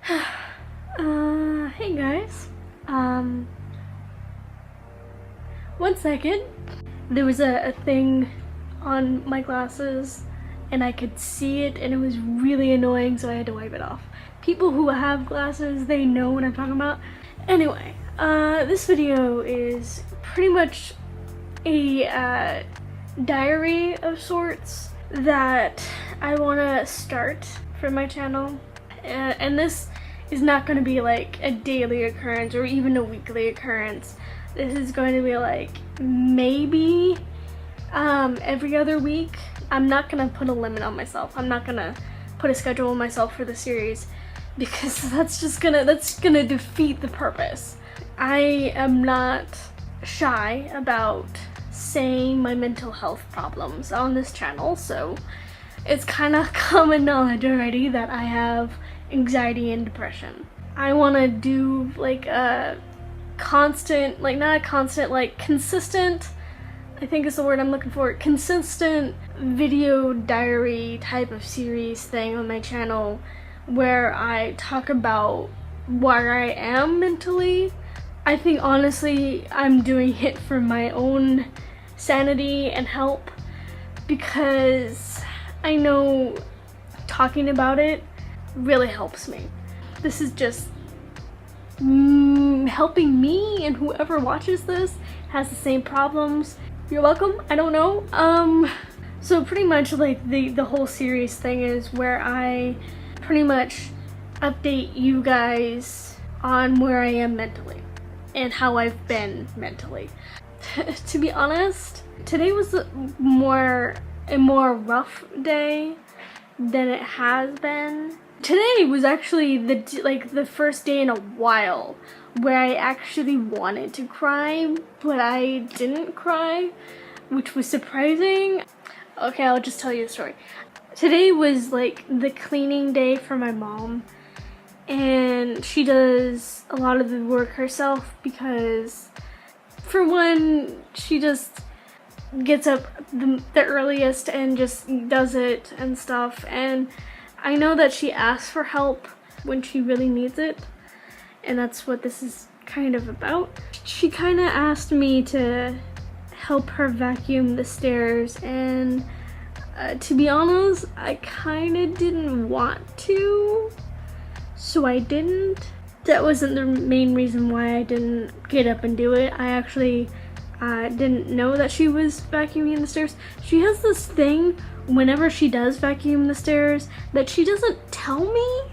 Hey guys. One second. There was a thing on my glasses and I could see it and it was really annoying, so I had to wipe it off. People who have glasses, they know what I'm talking about. Anyway, this video is pretty much a diary of sorts that I want to start for my channel. And this is not going to be like a daily occurrence or even a weekly occurrence. This is going to be like maybe every other week. I'm not going to put a limit on myself. I'm not going to put a schedule on myself for the series because that's gonna defeat the purpose. I am not shy about saying my mental health problems on this channel, so it's kind of common knowledge already that I have anxiety and depression. I want to do like a consistent, I think is the word I'm looking for, consistent video diary type of series thing on my channel where I talk about where I am mentally. I think honestly I'm doing it for my own sanity and help, because I know talking about it really helps me. This is just helping me, and whoever watches this has the same problems. You're welcome. I don't know. So pretty much like the whole series thing is where I pretty much update you guys on where I am mentally and how I've been mentally. To be honest, today was a more rough day than it has been. Today was actually the first day in a while where I actually wanted to cry, but I didn't cry, which was surprising. Okay, I'll just tell you the story. Today was like the cleaning day for my mom, and she does a lot of the work herself because, for one, she just gets up the earliest and just does it and stuff. And I know that she asks for help when she really needs it, and that's what this is kind of about. She kind of asked me to help her vacuum the stairs, and to be honest, I kind of didn't want to, so I didn't. That wasn't the main reason why I didn't get up and do it. I actually didn't know that she was vacuuming the stairs. She has this thing whenever she does vacuum the stairs that she doesn't tell me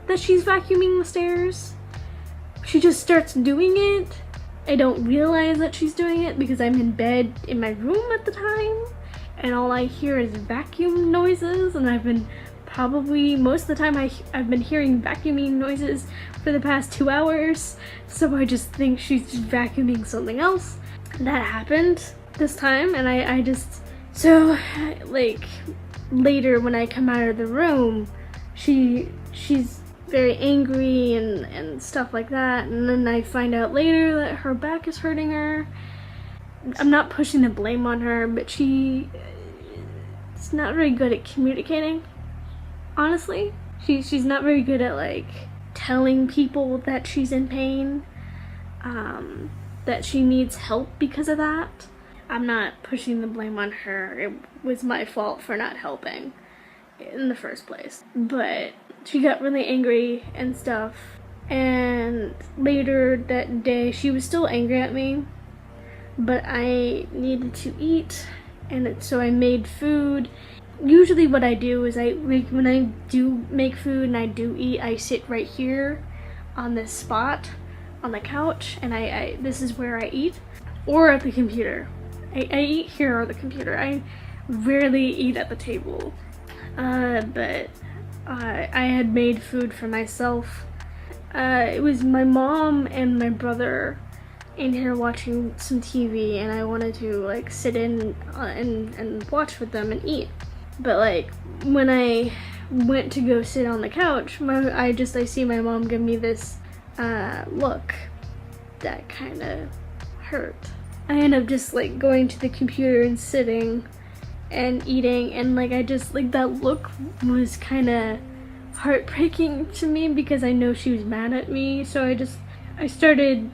that she's vacuuming the stairs. She just starts doing it. I don't realize that she's doing it because I'm in bed in my room at the time, and all I hear is vacuum noises, and I've been probably most of the time I've been hearing vacuuming noises for the past 2 hours, so I just think she's vacuuming something else. That happened this time, and I just, so like later when I come out of the room, she's very angry and stuff like that, and then I find out later that her back is hurting her. I'm not pushing the blame on her, but she's not very good at communicating, honestly. She's not very good at like telling people that she's in pain, that she needs help because of that. I'm not pushing the blame on her. It was my fault for not helping in the first place. But she got really angry and stuff, and later that day she was still angry at me, but I needed to eat, and so I made food. Usually what I do is when I do make food and I do eat, I sit right here on this spot on the couch, and I this is where I eat, or at the computer. I eat here or the computer. I rarely eat at the table, but I had made food for myself. It was my mom and my brother in here watching some TV, and I wanted to like sit in and watch with them and eat. But like when I went to go sit on the couch, I see my mom give me this look that kind of hurt. I end up just like going to the computer and sitting and eating, and like I just like that look was kind of heartbreaking to me because I know she was mad at me. So I started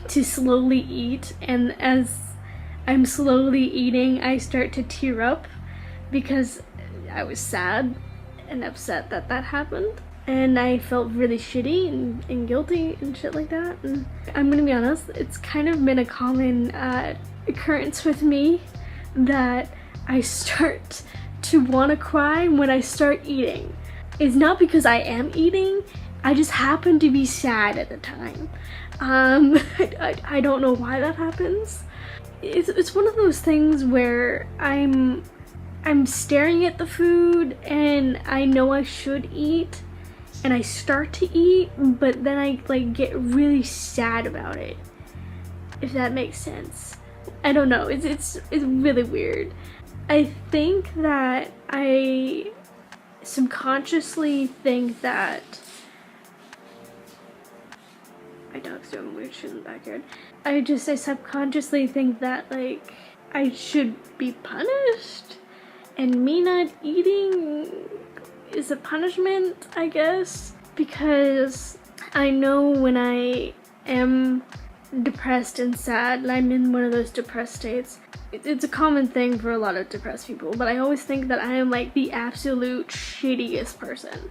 to slowly eat, and as I'm slowly eating, I start to tear up because I was sad and upset that that happened. And I felt really shitty and guilty and shit like that. And I'm gonna be honest, it's kind of been a common occurrence with me that I start to want to cry when I start eating. It's not because I am eating, I just happen to be sad at the time. I don't know why that happens. It's one of those things where I'm staring at the food and I know I should eat, and I start to eat, but then I like get really sad about it, if that makes sense. I don't know, it's really weird. I think that I subconsciously think that my dog's doing weird shit in the backyard. I subconsciously think that like I should be punished, and me not eating is a punishment, I guess, because I know when I am depressed and sad, and I'm in one of those depressed states. It's a common thing for a lot of depressed people, but I always think that I am like the absolute shittiest person.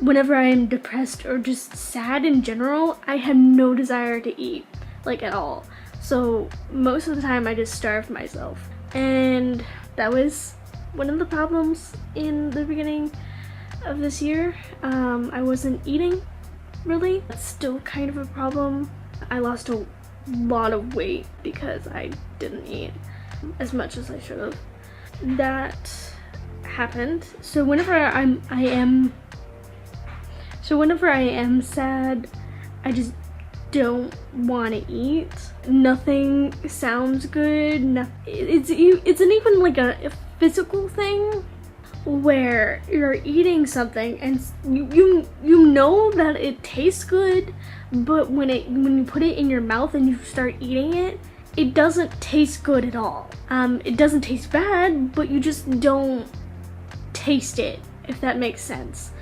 Whenever I am depressed or just sad in general, I have no desire to eat, like at all. So most of the time I just starve myself. And that was one of the problems in the beginning of this year. I wasn't eating, really. That's still kind of a problem. I lost a lot of weight because I didn't eat as much as I should have. That happened. So whenever I am sad, I just don't want to eat. Nothing sounds good. It's an even like a physical thing where you're eating something and you know that it tastes good, but when you put it in your mouth and you start eating it, it doesn't taste good at all. It doesn't taste bad, but you just don't taste it, if that makes sense.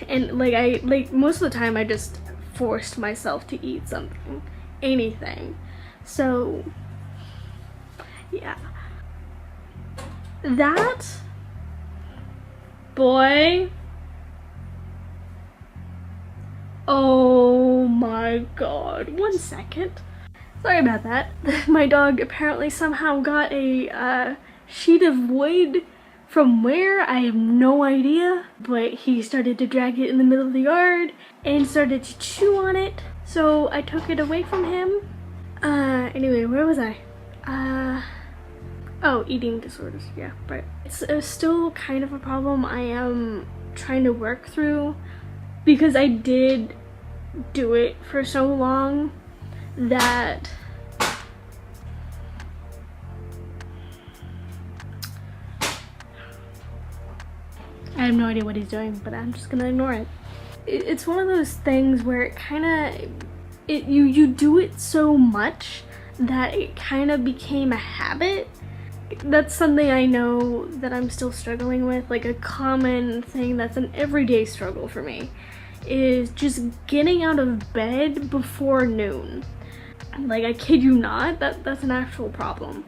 And like most of the time I just forced myself to eat something, anything. So yeah, that boy, oh my god, 1 second, sorry about that. My dog apparently somehow got a sheet of wood from where, I have no idea, but he started to drag it in the middle of the yard and started to chew on it, so I took it away from him. Anyway, where was I? Oh, eating disorders, yeah, right. It's still kind of a problem I am trying to work through, because I did do it for so long that I have no idea what he's doing, but I'm just gonna ignore it. It's one of those things where it kind of, you do it so much that it kind of became a habit. That's something I know that I'm still struggling with. Like a common thing that's an everyday struggle for me is just getting out of bed before noon. Like, I kid you not, that's an actual problem.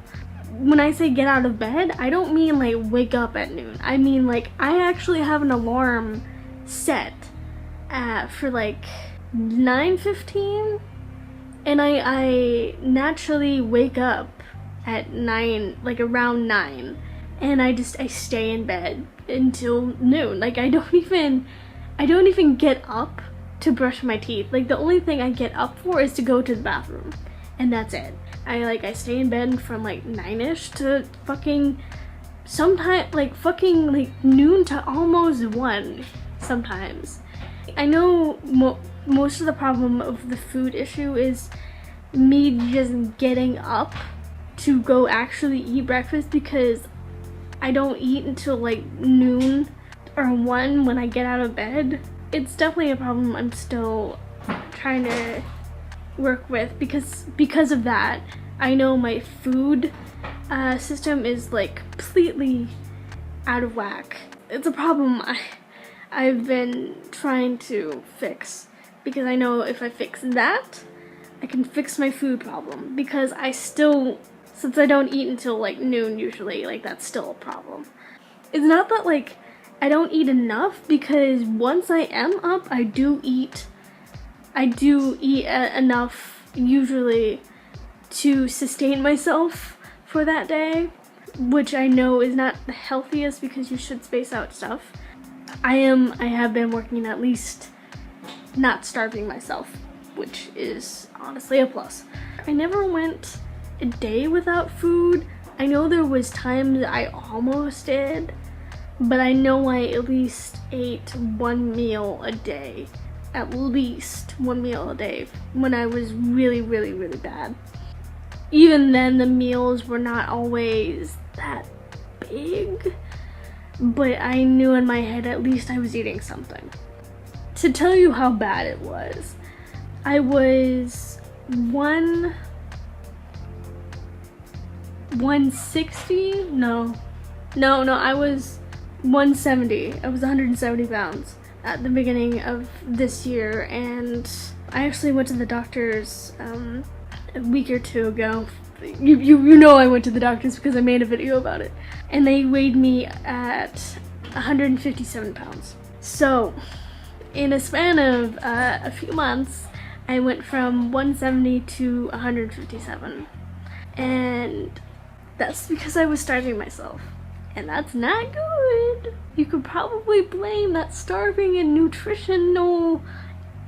When I say get out of bed, I don't mean like wake up at noon. I mean like I actually have an alarm set for like 9:15, and I naturally wake up at 9, like around 9, and I stay in bed until noon. Like I don't even get up to brush my teeth. Like the only thing I get up for is to go to the bathroom, and that's it. I stay in bed from like 9ish to fucking sometime like fucking like noon to almost 1 sometimes. I know most of the problem of the food issue is me just getting up to go actually eat breakfast, because I don't eat until like noon or 1 when I get out of bed. It's definitely a problem I'm still trying to work with, because of that. I know my food system is like completely out of whack. It's a problem I've been trying to fix, because I know if I fix that, I can fix my food problem, because I still, since I don't eat until like noon usually, like that's still a problem. It's not that like I don't eat enough, because once I am up, I do eat enough usually to sustain myself for that day, which I know is not the healthiest because you should space out stuff. I have been working at least not starving myself, which is honestly a plus. I never went a day without food. I know there was times I almost did, but I know I at least ate one meal a day. At least one meal a day when I was really, really, really bad. Even then, the meals were not always that big, but I knew in my head at least I was eating something. To tell you how bad it was, I was 160? No, I was 170. I was 170 pounds at the beginning of this year, and I actually went to the doctor's a week or two ago. You know I went to the doctor's because I made a video about it, and they weighed me at 157 pounds. So in a span of a few months, I went from 170 to 157, and that's because I was starving myself. And that's not good. You could probably blame that starving and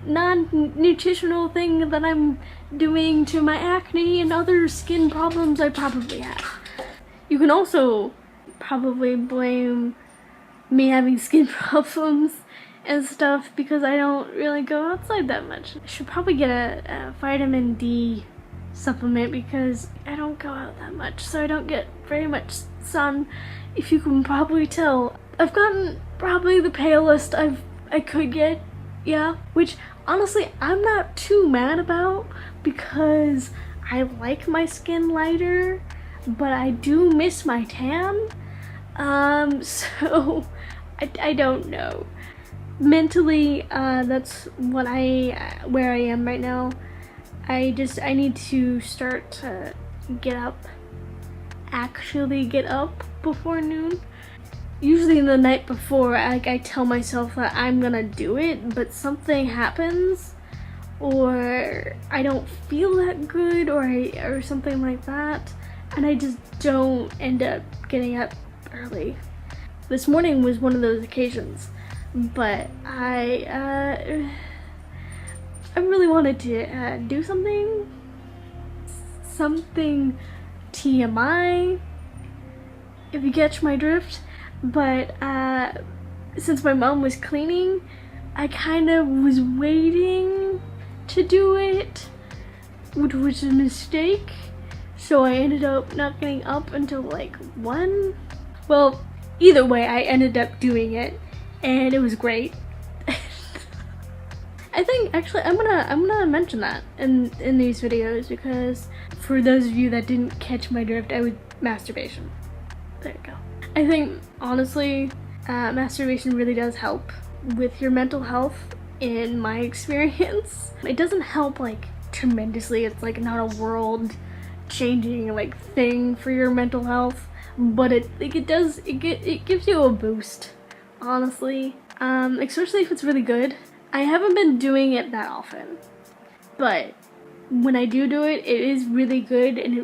non-nutritional thing that I'm doing to my acne and other skin problems I probably have. You can also probably blame me having skin problems and stuff because I don't really go outside that much. I should probably get a vitamin D supplement because I don't go out that much, so I don't get very much sun. If you can probably tell, I've gotten probably the palest I could get, yeah, which honestly I'm not too mad about because I like my skin lighter, but I do miss my tan. So I don't know. Mentally, that's where I am right now. I need to start to actually get up before noon. Usually the night before, I tell myself that I'm gonna do it, but something happens, or I don't feel that good, or something like that, and I just don't end up getting up early. This morning was one of those occasions, but I really wanted to do something TMI, if you catch my drift. But since my mom was cleaning, I kind of was waiting to do it, which was a mistake. So I ended up not getting up until like 1. Well, either way, I ended up doing it, and it was great. I think actually I'm gonna mention that in these videos, because for those of you that didn't catch my drift, I was masturbation. There you go. I think honestly, masturbation really does help with your mental health in my experience. It doesn't help like tremendously. It's like not a world changing like thing for your mental health, but it gives you a boost, honestly. Especially if it's really good. I haven't been doing it that often, but when I do it, it is really good, and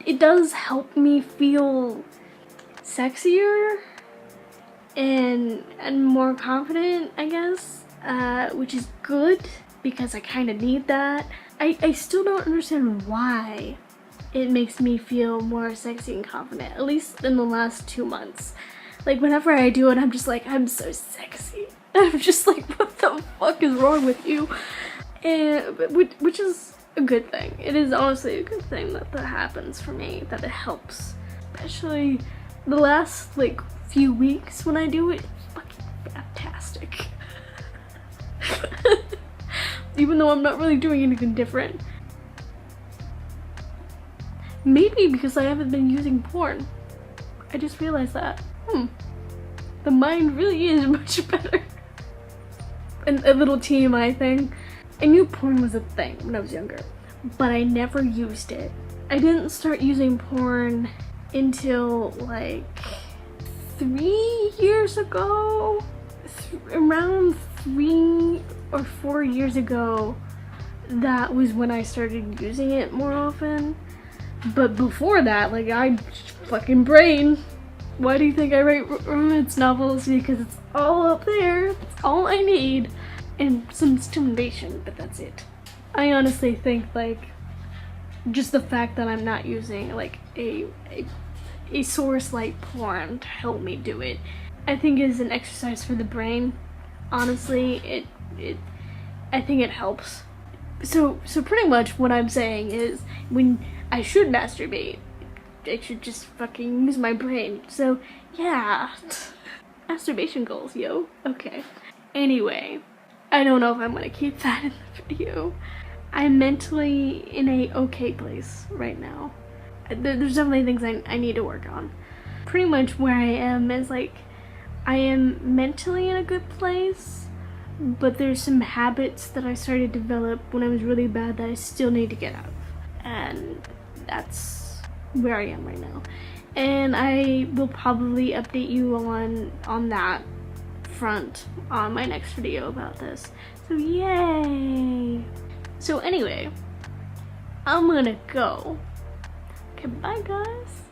it does help me feel sexier and more confident, I guess, which is good because I kind of need that. I still don't understand why it makes me feel more sexy and confident, at least in the last 2 months. Like whenever I do it, I'm just like, I'm so sexy. I'm just like, what the fuck is wrong with you? And which is a good thing. It is honestly a good thing that happens for me, that it helps. Especially the last like few weeks when I do it, it's fucking fantastic. Even though I'm not really doing anything different. Maybe because I haven't been using porn. I just realized that. The mind really is much better. And a little TMI thing. I knew porn was a thing when I was younger, but I never used it. I didn't start using porn until like 3 years ago. Around 3 or 4 years ago, that was when I started using it more often. But before that, like, I fucking brain. Why do you think I write romance novels? Because it's all up there. It's all I need. And some stimulation, but that's it. I honestly think, like, just the fact that I'm not using, like, a source like porn to help me do it, I think is an exercise for the brain. Honestly, I think it helps. So pretty much what I'm saying is, when I should masturbate, I should just fucking use my brain. So yeah, masturbation goals, yo. Okay. Anyway, I don't know if I'm gonna keep that in the video. I'm mentally in a okay place right now. There's definitely things I need to work on. Pretty much where I am is like, I am mentally in a good place, but there's some habits that I started to develop when I was really bad that I still need to get out of. And that's where I am right now. And I will probably update you on that front on my next video about this. So yay! So anyway, I'm gonna go. Okay, bye guys.